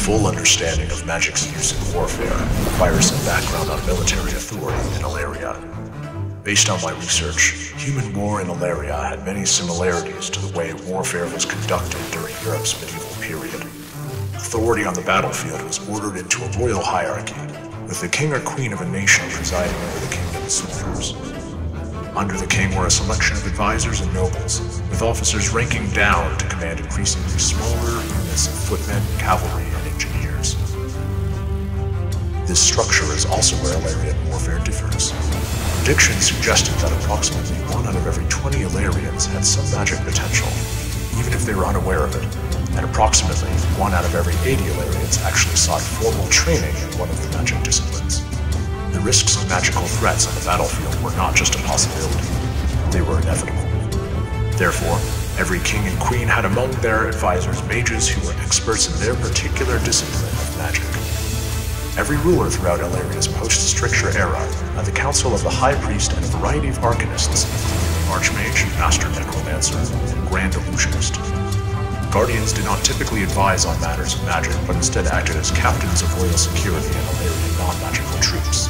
full understanding of magic's use in warfare requires some background on military authority in Alaeria. Based on my research, human war in Alaeria had many similarities to the way warfare was conducted during Europe's medieval period. Authority on the battlefield was ordered into a royal hierarchy, with the king or queen of a nation presiding over the kingdom's soldiers. Under the king were a selection of advisors and nobles, with officers ranking down to command increasingly smaller units of footmen, cavalry, and engineers. This structure is also where Alaerian warfare differs. Predictions suggested that approximately 1 out of every 20 Alaerians had some magic potential, even if they were unaware of it, and approximately 1 out of every 80 Alaerians actually sought formal training in one of the magic disciplines. The risks of magical threats on the battlefield were not just a possibility, they were inevitable. Therefore, every king and queen had among their advisors mages who were experts in their particular discipline of magic. Every ruler throughout Alaeria's post-stricture era had the counsel of the high priest and a variety of arcanists, including the archmage, master necromancer, and grand illusionist. Guardians did not typically advise on matters of magic, but instead acted as captains of royal security and Alaerian non-magical troops.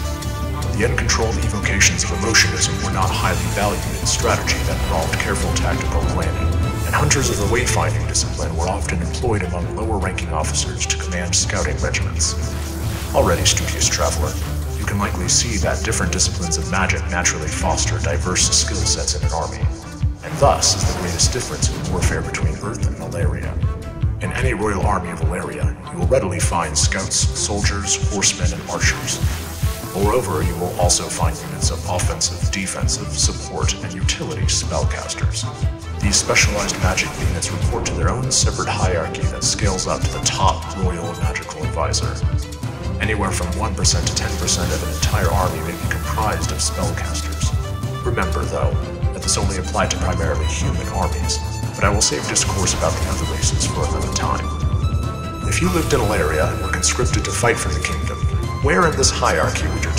The uncontrolled evocations of emotionism were not highly valued in strategy that involved careful tactical planning, and hunters of the wayfinding discipline were often employed among lower-ranking officers to command scouting regiments. Already studious traveler, you can likely see that different disciplines of magic naturally foster diverse skill sets in an army, and thus is the greatest difference in warfare between Earth and Alaeria. In any royal army of Alaeria, you will readily find scouts, soldiers, horsemen, and archers. Moreover, you will also find units of offensive, defensive, support, and utility spellcasters. These specialized magic units report to their own separate hierarchy that scales up to the top royal magical advisor. Anywhere from 1% to 10% of an entire army may be comprised of spellcasters. Remember, though, that this only applied to primarily human armies, but I will save discourse about the other races for another time. If you lived in Alaeria and were conscripted to fight for the kingdom, where in this hierarchy would your